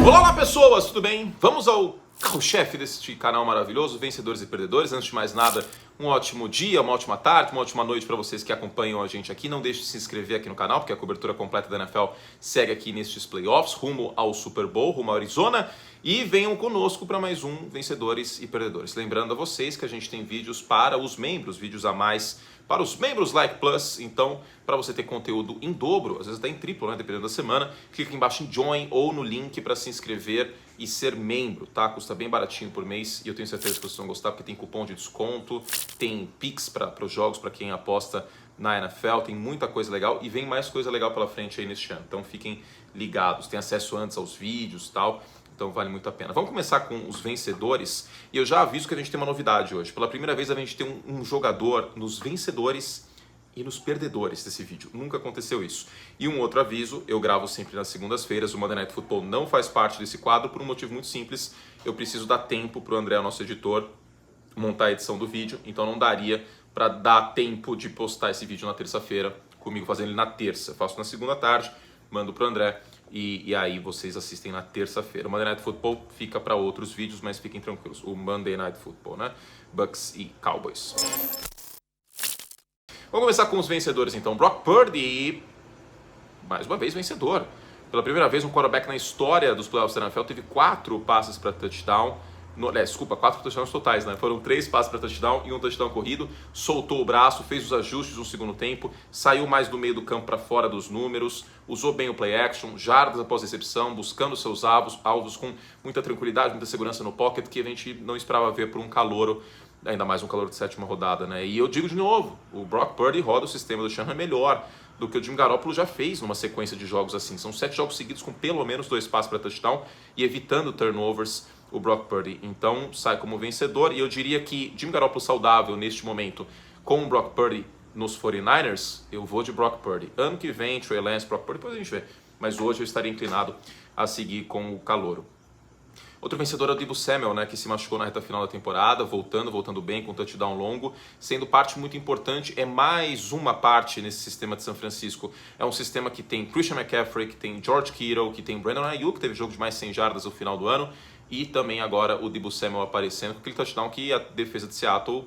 Olá pessoas, tudo bem? Vamos ao carro-chefe deste canal maravilhoso, Vencedores e Perdedores. Antes de mais nada, um ótimo dia, uma ótima tarde, uma ótima noite para vocês que acompanham a gente aqui. Não deixe de se inscrever aqui no canal, porque a cobertura completa da NFL segue aqui nestes playoffs, rumo ao Super Bowl, rumo ao Arizona. E venham conosco para mais um Vencedores e Perdedores. Lembrando a vocês que a gente tem vídeos para os membros, vídeos a mais para os membros Like Plus. Então, para você ter conteúdo em dobro, às vezes até em triplo, né, dependendo da semana, clica aqui embaixo em Join ou no link para se inscrever e ser membro, tá? Custa bem baratinho por mês e eu tenho certeza que vocês vão gostar, porque tem cupom de desconto, tem Pix para os jogos, para quem aposta na NFL, tem muita coisa legal e vem mais coisa legal pela frente aí neste ano. Então fiquem ligados, tem acesso antes aos vídeos e tal. Então vale muito a pena. Vamos começar com os vencedores. E eu já aviso que a gente tem uma novidade hoje. Pela primeira vez a gente tem um jogador nos vencedores e nos perdedores desse vídeo. Nunca aconteceu isso. E um outro aviso, eu gravo sempre nas segundas-feiras. O Monday Night Football não faz parte desse quadro por um motivo muito simples. Eu preciso dar tempo para o André, nosso editor, montar a edição do vídeo. Então não daria para dar tempo de postar esse vídeo na terça-feira, comigo fazendo ele na terça. Eu faço na segunda tarde, mando para o André. E aí vocês assistem na terça-feira. O Monday Night Football fica para outros vídeos, mas fiquem tranquilos. O Monday Night Football, né? Bucks e Cowboys. Vamos começar com os vencedores então. Brock Purdy, mais uma vez vencedor. Pela primeira vez um quarterback na história dos playoffs da NFL teve 4 passes para touchdown. 4 touchdowns totais, né? Foram 3 passes para touchdown e um touchdown corrido. Soltou o braço, fez os ajustes no segundo tempo, saiu mais do meio do campo para fora dos números, usou bem o play action, jardas após recepção, buscando seus alvos com muita tranquilidade, muita segurança no pocket, que a gente não esperava ver por um calouro, ainda mais um calouro de 7ª rodada, né? E eu digo de novo, o Brock Purdy roda o sistema do Shanahan melhor do que o Jimmy Garoppolo já fez numa sequência de jogos assim. São 7 jogos seguidos com pelo menos 2 passes para touchdown e evitando turnovers, o Brock Purdy. Então sai como vencedor, e eu diria que Jimmy Garoppolo saudável neste momento com o Brock Purdy nos 49ers, eu vou de Brock Purdy. Ano que vem, Trey Lance, Brock Purdy, depois a gente vê. Mas hoje eu estaria inclinado a seguir com o calouro. Outro vencedor é o Deebo Samuel, né, que se machucou na reta final da temporada, voltando bem, com um touchdown longo, sendo parte muito importante. É mais uma parte nesse sistema de São Francisco. É um sistema que tem Christian McCaffrey, que tem George Kittle, que tem Brandon Ayuk, que teve jogo de mais 100 jardas no final do ano, e também agora o Deebo Samuel aparecendo com aquele touchdown que a defesa de Seattle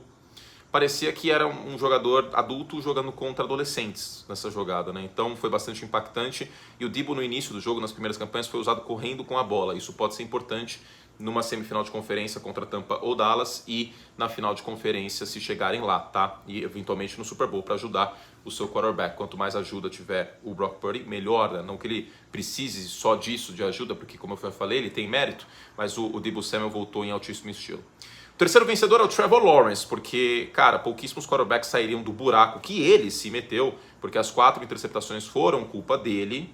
parecia que era um jogador adulto jogando contra adolescentes nessa jogada, né? Então foi bastante impactante. E o Deebo no início do jogo, nas primeiras campanhas, foi usado correndo com a bola. Isso pode ser importante numa semifinal de conferência contra Tampa ou Dallas e na final de conferência se chegarem lá, tá? E eventualmente no Super Bowl para ajudar o seu quarterback. Quanto mais ajuda tiver o Brock Purdy, melhor, né? Não que ele precise só disso de ajuda, porque como eu falei, ele tem mérito, mas o Deebo Samuel voltou em altíssimo estilo. O terceiro vencedor é o Trevor Lawrence, porque, cara, pouquíssimos quarterbacks sairiam do buraco que ele se meteu, porque as 4 interceptações foram culpa dele,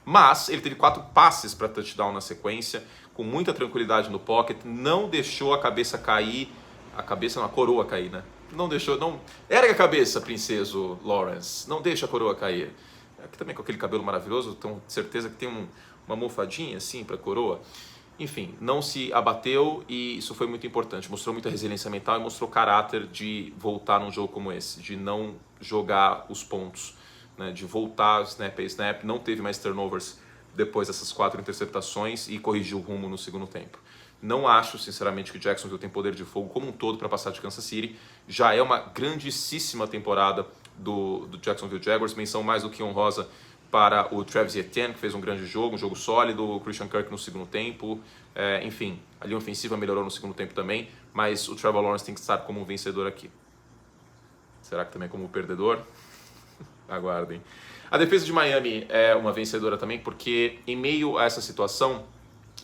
mas ele teve 4 passes para touchdown na sequência, com muita tranquilidade no pocket, não deixou a cabeça cair, a coroa cair, né? Ergue a cabeça, princeso Lawrence, não deixa a coroa cair. Aqui também com aquele cabelo maravilhoso, tenho certeza que tem uma almofadinha assim para coroa. Enfim, não se abateu e isso foi muito importante. Mostrou muita resiliência mental e mostrou caráter de voltar num jogo como esse, de não jogar os pontos, né? De voltar snap a snap. Não teve mais turnovers depois dessas 4 interceptações e corrigiu o rumo no segundo tempo. Não acho, sinceramente, que o Jacksonville tem poder de fogo como um todo para passar de Kansas City. Já é uma grandíssima temporada do Jacksonville Jaguars. Menção mais do que honrosa para o Travis Etienne, que fez um grande jogo, um jogo sólido, o Christian Kirk no segundo tempo, enfim, a linha ofensiva melhorou no segundo tempo também, mas o Trevor Lawrence tem que estar como um vencedor aqui. Será que também como um perdedor? Aguardem. A defesa de Miami é uma vencedora também, porque em meio a essa situação,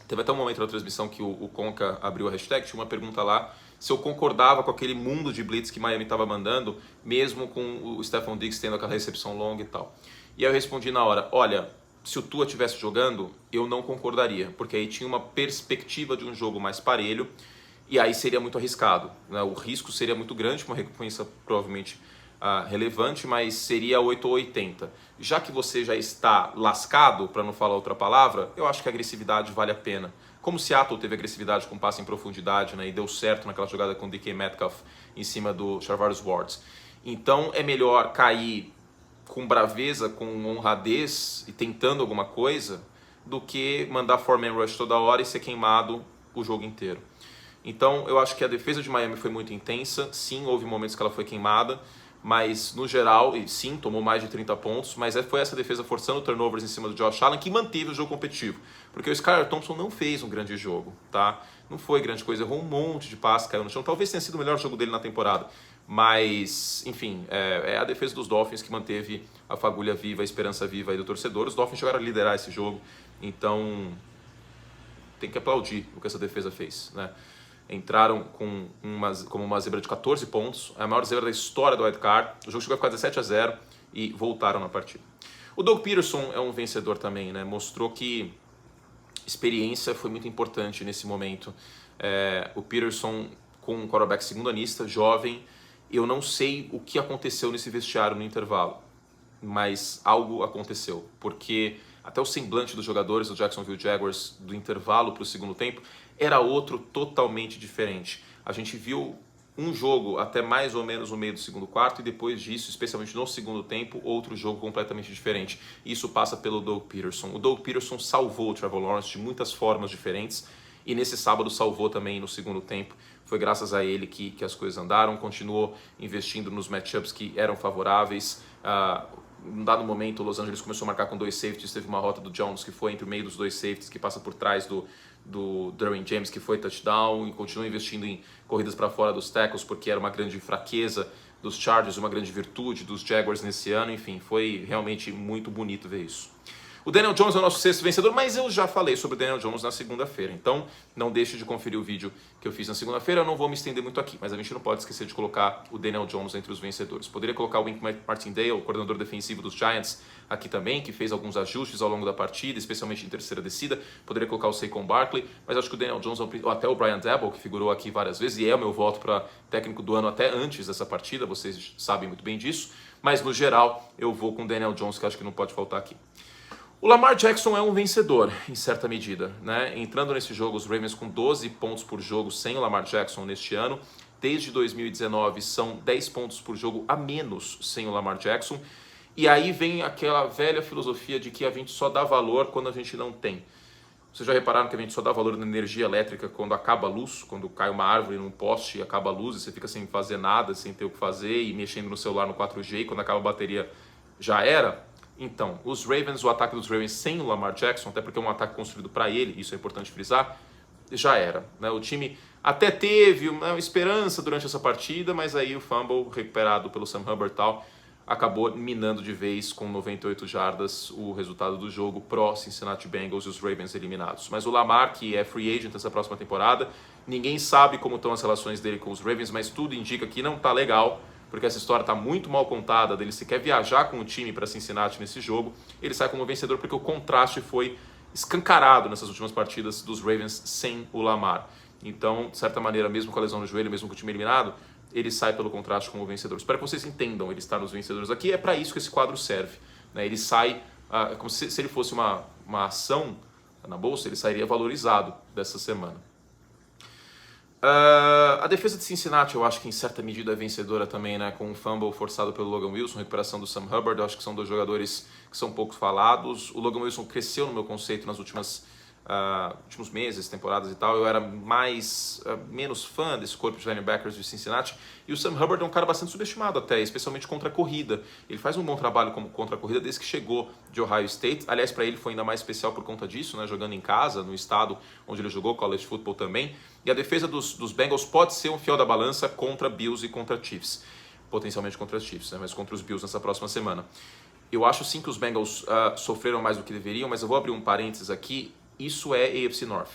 teve até um momento na transmissão que o Conca abriu a hashtag, tinha uma pergunta lá, se eu concordava com aquele mundo de blitz que Miami estava mandando, mesmo com o Stephon Diggs tendo aquela recepção longa e tal. E aí eu respondi na hora, olha, se o Tua estivesse jogando, eu não concordaria, porque aí tinha uma perspectiva de um jogo mais parelho, e aí seria muito arriscado, né? O risco seria muito grande, uma recompensa provavelmente relevante, mas seria 8 ou 80. Já que você já está lascado, para não falar outra palavra, eu acho que a agressividade vale a pena. Como Seattle teve agressividade com passe em profundidade, né, e deu certo naquela jogada com o DK Metcalf em cima do Charvarius Ward. Então é melhor cair com braveza, com honradez e tentando alguma coisa, do que mandar four-man rush toda hora e ser queimado o jogo inteiro. Então eu acho que a defesa de Miami foi muito intensa, sim, houve momentos que ela foi queimada, mas no geral, e sim, tomou mais de 30 pontos, mas foi essa defesa forçando turnovers em cima do Josh Allen que manteve o jogo competitivo, porque o Skylar Thompson não fez um grande jogo, tá? Não foi grande coisa, errou um monte de passe, caiu no chão, talvez tenha sido o melhor jogo dele na temporada, mas, enfim, é a defesa dos Dolphins que manteve a fagulha viva, a esperança viva aí do torcedor. Os Dolphins chegaram a liderar esse jogo, então tem que aplaudir o que essa defesa fez, né? Entraram como uma zebra de 14 pontos, a maior zebra da história do Wild Card. O jogo chegou a ficar 17-0 e voltaram na partida. O Doug Peterson é um vencedor também, né? Mostrou que experiência foi muito importante nesse momento. O Peterson com um quarterback segundanista, jovem, eu não sei o que aconteceu nesse vestiário no intervalo, mas algo aconteceu, porque até o semblante dos jogadores do Jacksonville Jaguars do intervalo para o segundo tempo era outro totalmente diferente. A gente viu um jogo até mais ou menos no meio do segundo quarto e depois disso, especialmente no segundo tempo, outro jogo completamente diferente. Isso passa pelo Doug Peterson. O Doug Peterson salvou o Trevor Lawrence de muitas formas diferentes e nesse sábado salvou também no segundo tempo. Foi graças a ele que as coisas andaram, continuou investindo nos matchups que eram favoráveis. Num dado momento, o Los Angeles começou a marcar com 2 safeties, teve uma rota do Jones que foi entre o meio dos 2 safeties, que passa por trás do Derwin James, que foi touchdown, e continua investindo em corridas para fora dos tackles, porque era uma grande fraqueza dos Chargers, uma grande virtude dos Jaguars nesse ano. Enfim, foi realmente muito bonito ver isso. O Daniel Jones é o nosso sexto vencedor, mas eu já falei sobre o Daniel Jones na segunda-feira, então não deixe de conferir o vídeo que eu fiz na segunda-feira. Eu não vou me estender muito aqui, mas a gente não pode esquecer de colocar o Daniel Jones entre os vencedores. Poderia colocar o Wink Martindale, o coordenador defensivo dos Giants, aqui também, que fez alguns ajustes ao longo da partida, especialmente em terceira descida. Poderia colocar o Saquon Barkley, mas acho que o Daniel Jones, ou até o Brian Daboll, que figurou aqui várias vezes, e é o meu voto para técnico do ano até antes dessa partida, vocês sabem muito bem disso, mas no geral eu vou com o Daniel Jones, que acho que não pode faltar aqui. O Lamar Jackson é um vencedor, em certa medida, né? Entrando nesse jogo, os Ravens com 12 pontos por jogo sem o Lamar Jackson neste ano. Desde 2019 são 10 pontos por jogo a menos sem o Lamar Jackson. E aí vem aquela velha filosofia de que a gente só dá valor quando a gente não tem. Vocês já repararam que a gente só dá valor na energia elétrica quando acaba a luz, quando cai uma árvore num poste e acaba a luz e você fica sem fazer nada, sem ter o que fazer e mexendo no celular no 4G e quando acaba a bateria já era? Então, os Ravens, o ataque dos Ravens sem o Lamar Jackson, até porque é um ataque construído para ele, isso é importante frisar, já era, né? O time até teve uma esperança durante essa partida, mas aí o fumble recuperado pelo Sam Hubbard e tal, acabou minando de vez com 98 jardas o resultado do jogo pro Cincinnati Bengals e os Ravens eliminados. Mas o Lamar, que é free agent essa próxima temporada, ninguém sabe como estão as relações dele com os Ravens, mas tudo indica que não tá legal, porque essa história está muito mal contada, dele sequer viajar com o time para Cincinnati nesse jogo. Ele sai como vencedor porque o contraste foi escancarado nessas últimas partidas dos Ravens sem o Lamar. Então, de certa maneira, mesmo com a lesão no joelho, mesmo com o time eliminado, ele sai pelo contraste como vencedor. Espero que vocês entendam ele estar nos vencedores aqui. É para isso que esse quadro serve, né? Ele sai, como se ele fosse uma ação na bolsa, ele sairia valorizado dessa semana. A defesa de Cincinnati eu acho que em certa medida é vencedora também, né? Com um fumble forçado pelo Logan Wilson, recuperação do Sam Hubbard. Eu acho que são dois jogadores que são pouco falados. O Logan Wilson cresceu no meu conceito nas últimos meses, temporadas e tal. Eu era menos fã desse corpo de linebackers de Cincinnati. E o Sam Hubbard é um cara bastante subestimado até, especialmente contra a corrida. Ele faz um bom trabalho contra a corrida desde que chegou de Ohio State. Aliás, para ele foi ainda mais especial por conta disso, né? Jogando em casa, no estado onde ele jogou college football também. E a defesa dos Bengals pode ser um fiel da balança contra Bills e contra Chiefs. Potencialmente contra os Chiefs, né? Mas contra os Bills nessa próxima semana. Eu acho sim que os Bengals sofreram mais do que deveriam, mas eu vou abrir um parênteses aqui. Isso é AFC North.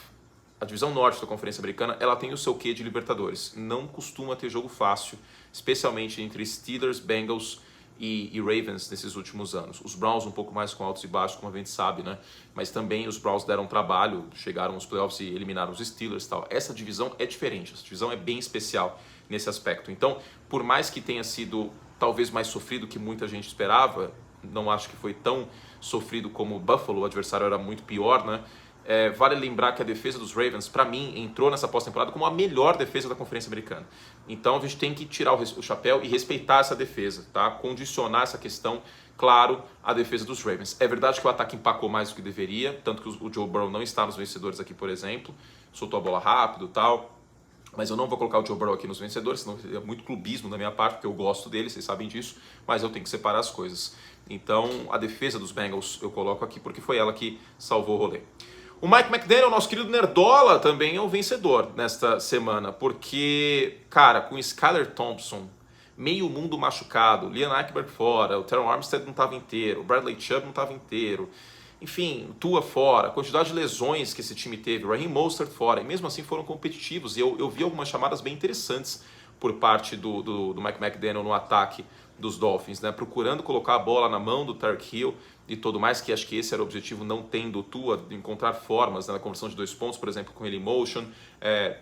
A divisão norte da Conferência Americana, ela tem o seu quê de Libertadores. Não costuma ter jogo fácil, especialmente entre Steelers, Bengals e Ravens nesses últimos anos. Os Browns um pouco mais com altos e baixos, como a gente sabe, né? Mas também os Browns deram trabalho, chegaram aos playoffs e eliminaram os Steelers e tal. Essa divisão é diferente, essa divisão é bem especial nesse aspecto. Então, por mais que tenha sido talvez mais sofrido que muita gente esperava, não acho que foi tão sofrido como o Buffalo, o adversário era muito pior, né? Vale lembrar que a defesa dos Ravens, para mim, entrou nessa pós-temporada como a melhor defesa da Conferência Americana. Então a gente tem que tirar o chapéu e respeitar essa defesa, tá? Condicionar essa questão Claro, a defesa dos Ravens. É verdade que o ataque empacou mais do que deveria, tanto que o Joe Burrow não está nos vencedores aqui, por exemplo, soltou a bola rápido e tal. Mas eu não vou colocar o Joe Burrow aqui nos vencedores, senão é muito clubismo da minha parte, porque eu gosto dele, vocês sabem disso, mas eu tenho que separar as coisas. Então, a defesa dos Bengals eu coloco aqui, porque foi ela que salvou o rolê. O Mike McDaniel, nosso querido Nerdola, também é o vencedor nesta semana, porque, cara, com o Skylar Thompson, meio mundo machucado, Liam Eichenberg fora, o Terron Armstead não estava inteiro, o Bradley Chubb não estava inteiro, enfim, Tua fora, a quantidade de lesões que esse time teve, o Raheem Mostert fora, e mesmo assim foram competitivos. E eu vi algumas chamadas bem interessantes por parte do Mike McDaniel no ataque dos Dolphins, né? Procurando colocar a bola na mão do Tyreek Hill e tudo mais, que acho que esse era o objetivo, não tendo o Tua, de encontrar formas, né, na conversão de 2 pontos, por exemplo, com ele em motion.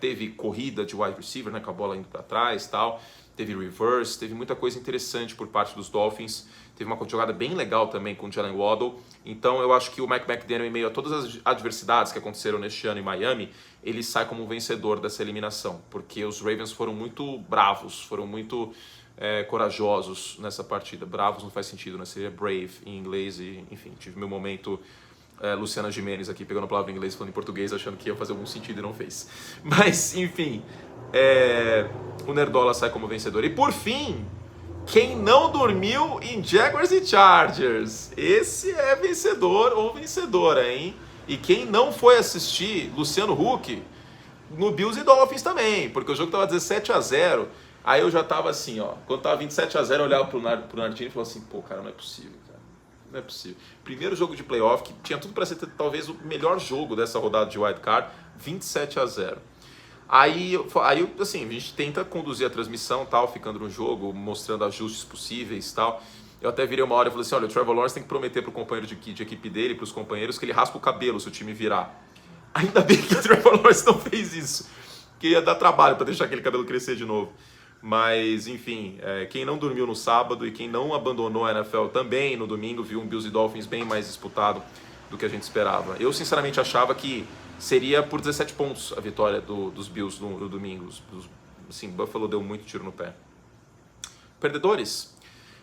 Teve corrida de wide receiver, né, com a bola indo para trás e tal. Teve reverse, teve muita coisa interessante por parte dos Dolphins. Teve uma jogada bem legal também com o Jalen Waddle. Então eu acho que o Mike McDaniel, em meio a todas as adversidades que aconteceram neste ano em Miami, ele sai como vencedor dessa eliminação. Porque os Ravens foram muito bravos, foram muito corajosos nessa partida. Bravos não faz sentido, né? Seria brave em inglês e, enfim, tive meu momento Luciana Gimenez aqui pegando a palavra em inglês falando em português, achando que ia fazer algum sentido e não fez. Mas, enfim, o Nerdola sai como vencedor. E por fim, quem não dormiu em Jaguars e Chargers, esse é vencedor ou vencedora, hein? E quem não foi assistir Luciano Huck no Bills e Dolphins também, porque o jogo tava 17-0, aí eu já tava assim, ó, quando tava 27-0 eu olhava pro Nardini e falava assim, pô, cara, não é possível, cara, não é possível. Primeiro jogo de playoff, que tinha tudo para ser talvez o melhor jogo dessa rodada de wild card, 27-0. Aí, assim, a gente tenta conduzir a transmissão, tal, ficando no jogo, mostrando ajustes possíveis, tal. Eu até virei uma hora e falei assim, olha, o Trevor Lawrence tem que prometer pro companheiro de equipe dele, pros companheiros, que ele raspa o cabelo se o time virar. Ainda bem que o Trevor Lawrence não fez isso, que ia dar trabalho para deixar aquele cabelo crescer de novo. Mas, enfim, quem não dormiu no sábado e quem não abandonou a NFL também no domingo, viu um Bills e Dolphins bem mais disputado do que a gente esperava. Eu, sinceramente, achava que seria por 17 pontos a vitória dos Bills no domingo. Assim, Buffalo deu muito tiro no pé. Perdedores.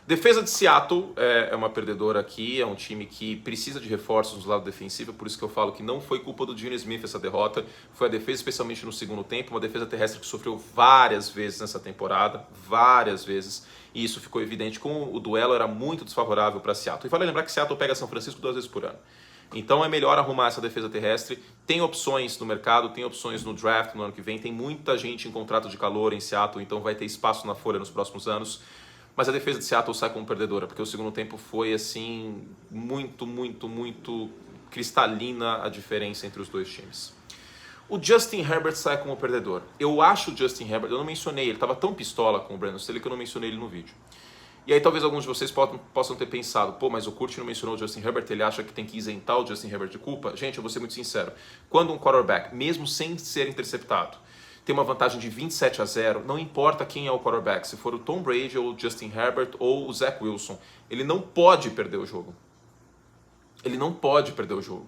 Defesa de Seattle é uma perdedora aqui, é um time que precisa de reforços no lado defensivo, por isso que eu falo que não foi culpa do Geno Smith essa derrota, foi a defesa, especialmente no segundo tempo, uma defesa terrestre que sofreu várias vezes nessa temporada, várias vezes, e isso ficou evidente com o duelo, era muito desfavorável para Seattle. E vale lembrar que Seattle pega São Francisco 2 vezes por ano. Então é melhor arrumar essa defesa terrestre. Tem opções no mercado, tem opções no draft no ano que vem, tem muita gente em contrato de calor em Seattle, então vai ter espaço na folha nos próximos anos. Mas a defesa de Seattle sai como perdedora, porque o segundo tempo foi assim muito cristalina a diferença entre os dois times. O Justin Herbert sai como perdedor. Eu acho o Justin Herbert, eu não mencionei, ele estava tão pistola com o Brandon Staley que eu não mencionei ele no vídeo. E aí talvez alguns de vocês possam ter pensado, pô, mas o Kurt não mencionou o Justin Herbert, ele acha que tem que isentar o Justin Herbert de culpa? Gente, eu vou ser muito sincero, quando um quarterback, mesmo sem ser interceptado, tem uma vantagem de 27-0, não importa quem é o quarterback, se for o Tom Brady ou o Justin Herbert ou o Zach Wilson, ele não pode perder o jogo. Ele não pode perder o jogo.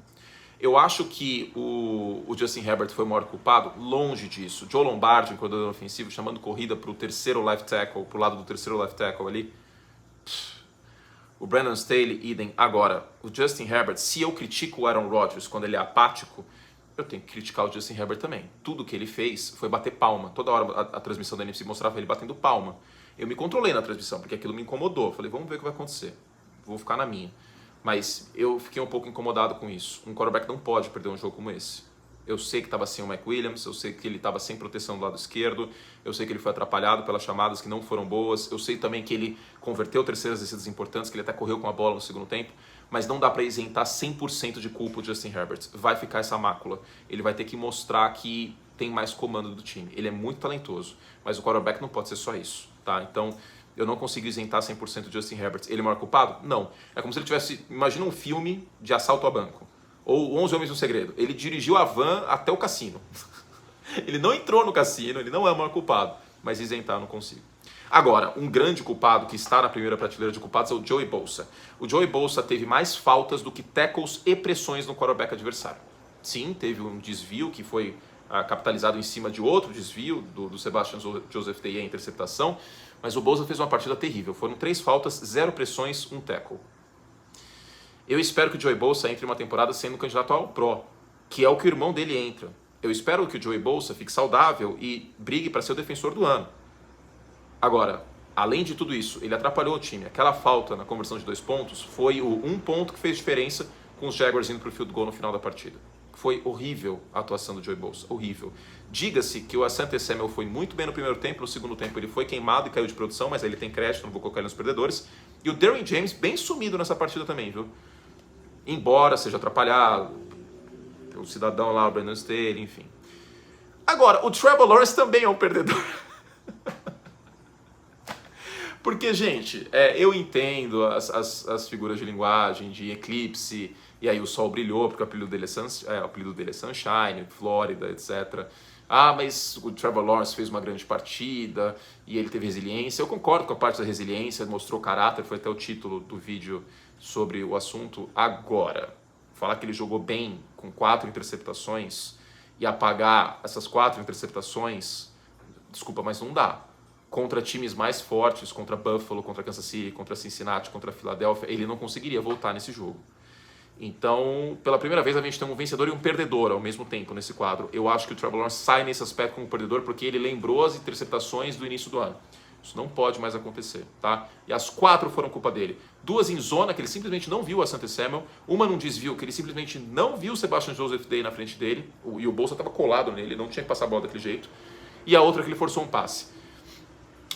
Eu acho que o Justin Herbert foi o maior culpado, longe disso. Joe Lombardi, coordenador ofensivo, chamando corrida para o terceiro left tackle, para o lado do terceiro left tackle ali. O Brandon Staley, idem. Agora, o Justin Herbert, se eu critico o Aaron Rodgers quando ele é apático, eu tenho que criticar o Justin Herbert também. Tudo que ele fez foi bater palma. Toda hora a transmissão da NFC mostrava ele batendo palma. Eu me controlei na transmissão, porque aquilo me incomodou. Falei, vamos ver o que vai acontecer. Vou ficar na minha. Mas eu fiquei um pouco incomodado com isso. Um quarterback não pode perder um jogo como esse. Eu sei que estava sem o Mike Williams, eu sei que ele estava sem proteção do lado esquerdo, eu sei que ele foi atrapalhado pelas chamadas que não foram boas, eu sei também que ele converteu terceiras descidas importantes, que ele até correu com a bola no segundo tempo, mas não dá para isentar 100% de culpa o Justin Herbert. Vai ficar essa mácula. Ele vai ter que mostrar que tem mais comando do time. Ele é muito talentoso, mas o quarterback não pode ser só isso, tá? Então, eu não consigo isentar 100% o Justin Herbert. Ele é o maior culpado? Não. É como se ele tivesse... Imagina um filme de assalto a banco. Ou 11 Homens no Segredo. Ele dirigiu a van até o cassino. Ele não entrou no cassino, ele não é o maior culpado. Mas isentar eu não consigo. Agora, um grande culpado que está na primeira prateleira de culpados é o Joey Bosa. O Joey Bosa teve mais faltas do que tackles e pressões no quarterback adversário. Sim, teve um desvio que foi capitalizado em cima de outro desvio do Sebastian Joseph Day, a interceptação. Mas o Bosa fez uma partida terrível. Foram 3 faltas, 0 pressões, 1 tackle. Eu espero que o Joey Bosa entre uma temporada sendo candidato ao Pro, que é o que o irmão dele entra. Eu espero que o Joey Bosa fique saudável e brigue para ser o defensor do ano. Agora, além de tudo isso, ele atrapalhou o time. Aquela falta na conversão de 2 pontos foi o 1 ponto que fez diferença com os Jaguars indo para o field goal no final da partida. Foi horrível a atuação do Joey Bosa, horrível. Diga-se que o Asante Samuel foi muito bem no primeiro tempo, no segundo tempo ele foi queimado e caiu de produção, mas ele tem crédito, não vou colocar ele nos perdedores. E o Derwin James bem sumido nessa partida também, viu? Embora seja atrapalhado, o cidadão lá, o Brandon Staley, enfim. Agora, o Trevor Lawrence também é um perdedor. Porque, gente, eu entendo as figuras de linguagem, de eclipse, e aí o sol brilhou, porque o apelido dele é Sunshine, Flórida, etc. Ah, mas o Trevor Lawrence fez uma grande partida, e ele teve resiliência. Eu concordo com a parte da resiliência, mostrou caráter, foi até o título do vídeo sobre o assunto. Agora, falar que ele jogou bem com 4 interceptações, e apagar essas 4 interceptações, desculpa, mas não dá. Contra times mais fortes, contra Buffalo, contra Kansas City, contra Cincinnati, contra Filadélfia, ele não conseguiria voltar nesse jogo. Então, pela primeira vez, a gente tem um vencedor e um perdedor ao mesmo tempo nesse quadro. Eu acho que o Trevor Lawrence sai nesse aspecto como perdedor porque ele lembrou as interceptações do início do ano. Isso não pode mais acontecer, tá? E as 4 foram culpa dele. 2 em zona, que ele simplesmente não viu a Asante Samuel. Uma num desvio, que ele simplesmente não viu o Sebastian Joseph Day na frente dele. E o Bolsa estava colado nele, não tinha que passar a bola daquele jeito. E a outra que ele forçou um passe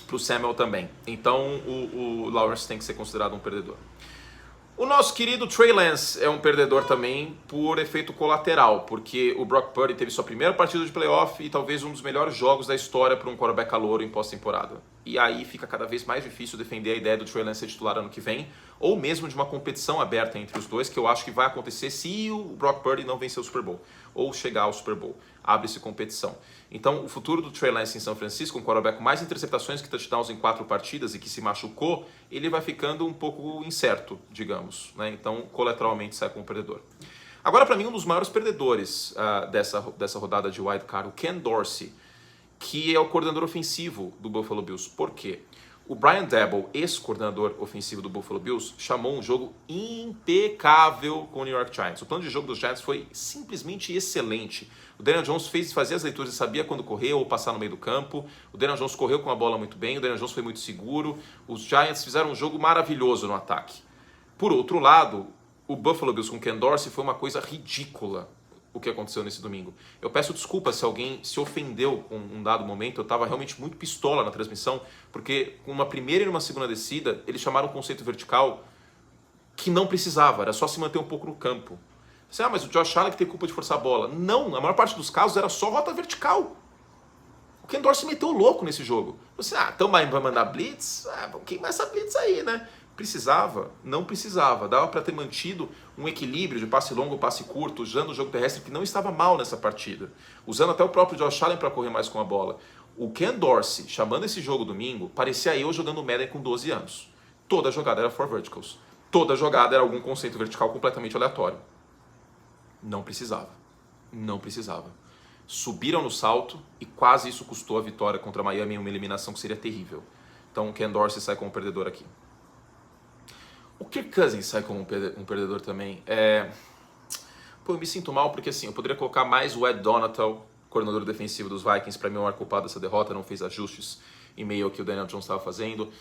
para o Samuel também. Então o Lawrence tem que ser considerado um perdedor. O nosso querido Trey Lance é um perdedor também por efeito colateral, porque o Brock Purdy teve sua primeira partida de playoff e talvez um dos melhores jogos da história para um quarterback calouro em pós-temporada. E aí fica cada vez mais difícil defender a ideia do Trey Lance ser titular ano que vem, ou mesmo de uma competição aberta entre os dois, que eu acho que vai acontecer se o Brock Purdy não vencer o Super Bowl, ou chegar ao Super Bowl. Abre-se competição. Então, o futuro do Trey Lance em São Francisco, um quarterback com mais interceptações que touchdowns em 4 partidas e que se machucou, ele vai ficando um pouco incerto, digamos, né? Então, colateralmente sai como perdedor. Agora, para mim, um dos maiores perdedores dessa rodada de wild card, o Ken Dorsey, que é o coordenador ofensivo do Buffalo Bills. Por quê? O Brian Daboll, ex-coordenador ofensivo do Buffalo Bills, chamou um jogo impecável com o New York Giants. O plano de jogo dos Giants foi simplesmente excelente. O Daniel Jones fazia as leituras e sabia quando correr ou passar no meio do campo. O Daniel Jones correu com a bola muito bem, o Daniel Jones foi muito seguro. Os Giants fizeram um jogo maravilhoso no ataque. Por outro lado, o Buffalo Bills com Ken Dorsey foi uma coisa ridícula o que aconteceu nesse domingo. Eu peço desculpas se alguém se ofendeu com um dado momento, eu estava realmente muito pistola na transmissão, porque com uma primeira e uma segunda descida, eles chamaram um conceito vertical que não precisava, era só se manter um pouco no campo. Você, mas o Josh Allen que tem culpa de forçar a bola. Não, na maior parte dos casos era só rota vertical. O Ken Dorsey meteu louco nesse jogo. Você, então vai mandar blitz? Vamos queimar essa blitz aí, né? Precisava? Não precisava. Dava para ter mantido um equilíbrio de passe longo, passe curto, usando o jogo terrestre que não estava mal nessa partida. Usando até o próprio Josh Allen para correr mais com a bola. O Ken Dorsey, chamando esse jogo domingo, parecia eu jogando Madden com 12 anos. Toda jogada era 4 verticals. Toda jogada era algum conceito vertical completamente aleatório. Não precisava. Não precisava. Subiram no salto e quase isso custou a vitória contra Miami em uma eliminação que seria terrível. Então o Ken Dorsey sai como perdedor aqui. O Kirk Cousins sai como um perdedor também. Eu me sinto mal porque assim, eu poderia colocar mais o Ed Donatel, coordenador defensivo dos Vikings, para mim é o maior culpado dessa derrota, não fez ajustes em meio ao que o Daniel Jones estava fazendo.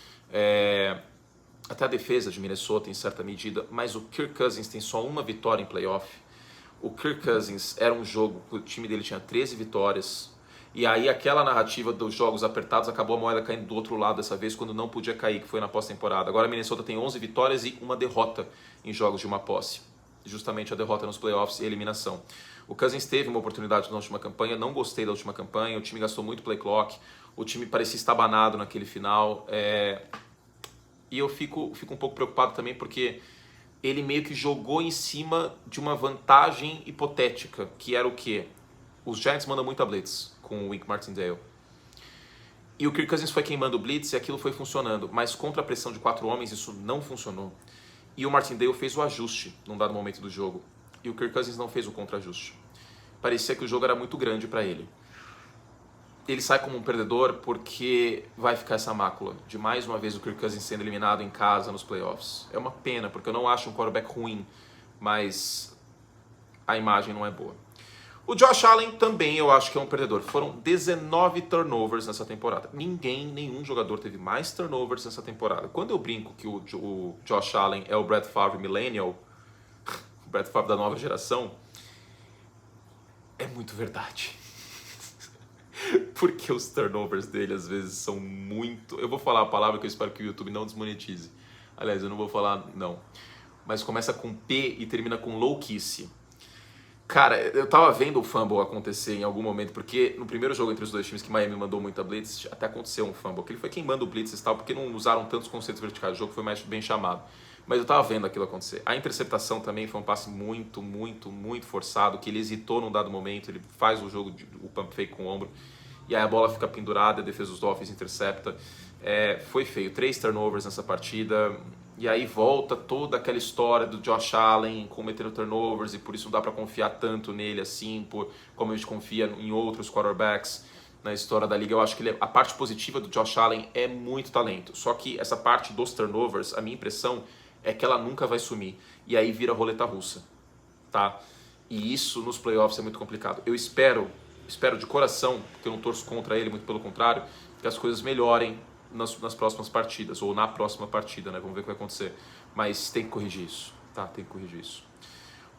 Até a defesa de Minnesota em certa medida, mas o Kirk Cousins tem só uma vitória em playoff. O Kirk Cousins era um jogo que o time dele tinha 13 vitórias. E aí aquela narrativa dos jogos apertados acabou a moeda caindo do outro lado dessa vez, quando não podia cair, que foi na pós-temporada. Agora a Minnesota tem 11 vitórias e uma derrota em jogos de uma posse. Justamente a derrota nos playoffs e a eliminação. O Cousins teve uma oportunidade na última campanha, não gostei da última campanha, o time gastou muito play clock, o time parecia estabanado naquele final. E eu fico um pouco preocupado também porque ele meio que jogou em cima de uma vantagem hipotética, que era o quê? Os Giants mandam muita blitz com o Wink Martindale. E o Kirk Cousins foi queimando o blitz e aquilo foi funcionando, mas contra a pressão de 4 homens isso não funcionou. E o Martindale fez o ajuste num dado momento do jogo. E o Kirk Cousins não fez o contra-ajuste. Parecia que o jogo era muito grande para ele. ele sai como um perdedor porque vai ficar essa mácula de mais uma vez o Kirk Cousins sendo eliminado em casa nos playoffs. É uma pena, porque eu não acho um quarterback ruim, mas a imagem não é boa. O Josh Allen também eu acho que é um perdedor. Foram 19 turnovers nessa temporada. Nenhum jogador teve mais turnovers nessa temporada. Quando eu brinco que o Josh Allen é o Brett Favre millennial, o Brett Favre da nova geração, é muito verdade. Porque os turnovers dele às vezes são muito... Eu vou falar a palavra que eu espero que o YouTube não desmonetize. Aliás, eu não vou falar não. Mas começa com P e termina com louquice. Cara, eu tava vendo o fumble acontecer em algum momento, porque no primeiro jogo entre os dois times que Miami mandou muita blitz, até aconteceu um fumble, que ele foi quem manda o blitz e tal, porque não usaram tantos conceitos verticais, o jogo foi mais bem chamado. Mas eu tava vendo aquilo acontecer. A interceptação também foi um passe muito forçado, que ele hesitou num dado momento, ele faz o jogo, o pump fake com o ombro, e aí a bola fica pendurada, a defesa dos Dolphins intercepta. Foi feio, 3 turnovers nessa partida. E aí volta toda aquela história do Josh Allen cometendo turnovers e por isso não dá para confiar tanto nele assim, como a gente confia em outros quarterbacks na história da liga. Eu acho que a parte positiva do Josh Allen é muito talento. Só que essa parte dos turnovers, a minha impressão é que ela nunca vai sumir. E aí vira roleta russa, tá? E isso nos playoffs é muito complicado. Eu espero de coração, que eu não torço contra ele, muito pelo contrário, que as coisas melhorem nas próximas partidas, ou na próxima partida, né? Vamos ver o que vai acontecer. Mas tem que corrigir isso, tá? Tem que corrigir isso.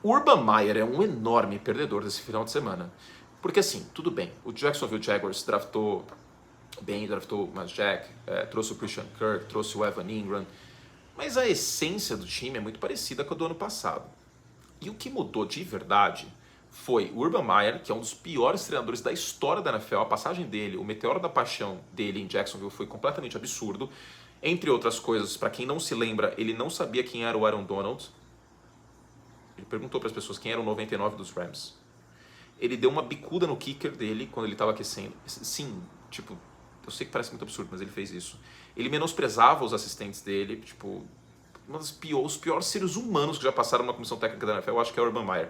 O Urban Meyer é um enorme perdedor desse final de semana. Porque assim, tudo bem, o Jacksonville Jaguars draftou o Miles Jack, trouxe o Christian Kirk, trouxe o Evan Ingram, mas a essência do time é muito parecida com a do ano passado. E o que mudou de verdade foi o Urban Meyer, que é um dos piores treinadores da história da NFL. A passagem dele, o meteoro da paixão dele em Jacksonville foi completamente absurdo. Entre outras coisas, para quem não se lembra, ele não sabia quem era o Aaron Donald. Ele perguntou para as pessoas quem era o 99 dos Rams. Ele deu uma bicuda no kicker dele quando ele estava aquecendo. Sim, tipo, eu sei que parece muito absurdo, mas ele fez isso. Ele menosprezava os assistentes dele, tipo, os piores seres humanos que já passaram na comissão técnica da NFL, eu acho que é o Urban Meyer.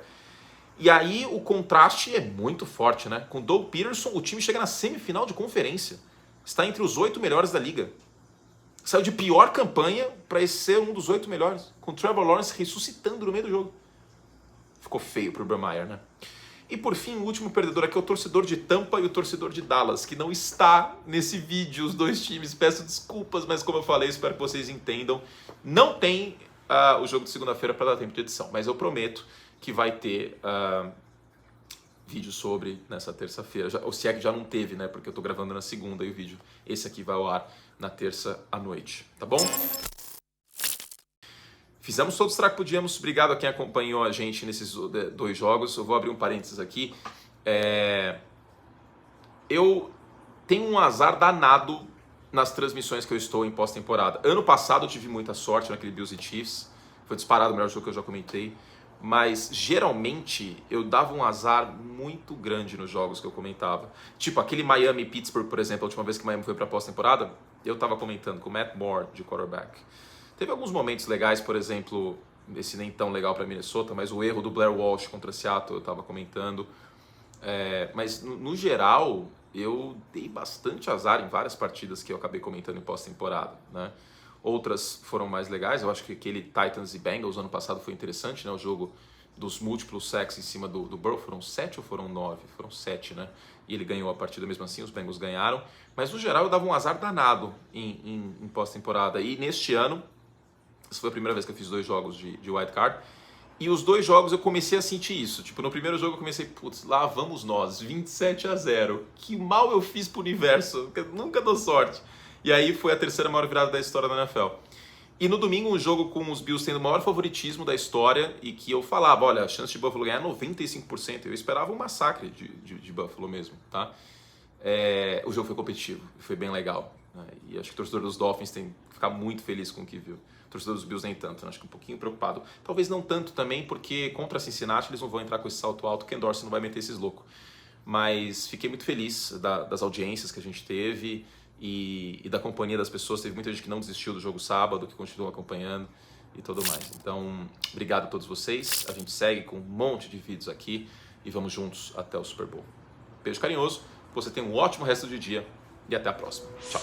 E aí o contraste é muito forte, né? Com Doug Peterson, o time chega na semifinal de conferência. Está entre os 8 melhores da liga. Saiu de pior campanha para ser um dos 8 melhores. Com Trevor Lawrence ressuscitando no meio do jogo. Ficou feio pro Urban Meyer, né? E por fim, o último perdedor aqui é o torcedor de Tampa e o torcedor de Dallas, que não está nesse vídeo, os dois times. Peço desculpas, mas como eu falei, espero que vocês entendam. Não tem o jogo de segunda-feira para dar tempo de edição, mas eu prometo que vai ter vídeo sobre nessa terça-feira. Ou se é que já não teve, né? Porque eu tô gravando na segunda e o vídeo. Esse aqui vai ao ar na terça à noite, tá bom? Fizemos todo o estrago que podíamos. Obrigado a quem acompanhou a gente nesses 2 jogos. Eu vou abrir um parênteses aqui. Eu tenho um azar danado nas transmissões que eu estou em pós-temporada. Ano passado eu tive muita sorte naquele Bills e Chiefs. Foi disparado o melhor jogo que eu já comentei. Mas geralmente eu dava um azar muito grande nos jogos que eu comentava. Tipo aquele Miami e Pittsburgh, por exemplo, a última vez que Miami foi para pós-temporada, eu estava comentando com o Matt Moore de quarterback. Teve alguns momentos legais, por exemplo, esse nem tão legal para Minnesota, mas o erro do Blair Walsh contra Seattle eu estava comentando. Mas no geral eu dei bastante azar em várias partidas que eu acabei comentando em pós-temporada, né? Outras foram mais legais, eu acho que aquele Titans e Bengals ano passado foi interessante, né? O jogo dos múltiplos sacks em cima do Burrow, foram 7 ou foram 9? Foram 7, né? E ele ganhou a partida mesmo assim, os Bengals ganharam. Mas no geral eu dava um azar danado em pós-temporada. E neste ano, essa foi a primeira vez que eu fiz 2 jogos de wild card. E os 2 jogos eu comecei a sentir isso. Tipo, no primeiro jogo eu comecei, putz, lá vamos nós, 27-0. Que mal eu fiz pro universo, nunca dou sorte. E aí foi a terceira maior virada da história da NFL. E no domingo, um jogo com os Bills tendo o maior favoritismo da história e que eu falava, olha, a chance de Buffalo ganhar é 95%. Eu esperava um massacre de Buffalo mesmo, tá? O jogo foi competitivo, foi bem legal, né? E acho que o torcedor dos Dolphins tem que ficar muito feliz com o que viu. O torcedor dos Bills nem tanto, né? Acho que um pouquinho preocupado. Talvez não tanto também, porque contra Cincinnati eles não vão entrar com esse salto alto, Ken Dorsey não vai meter esses loucos. Mas fiquei muito feliz das audiências que a gente teve e da companhia das pessoas. Teve muita gente que não desistiu do jogo sábado, que continuou acompanhando e tudo mais. Então, obrigado a todos vocês. A gente segue com um monte de vídeos aqui e vamos juntos até o Super Bowl. Beijo carinhoso, Você tenha um ótimo resto de dia e até a próxima. Tchau.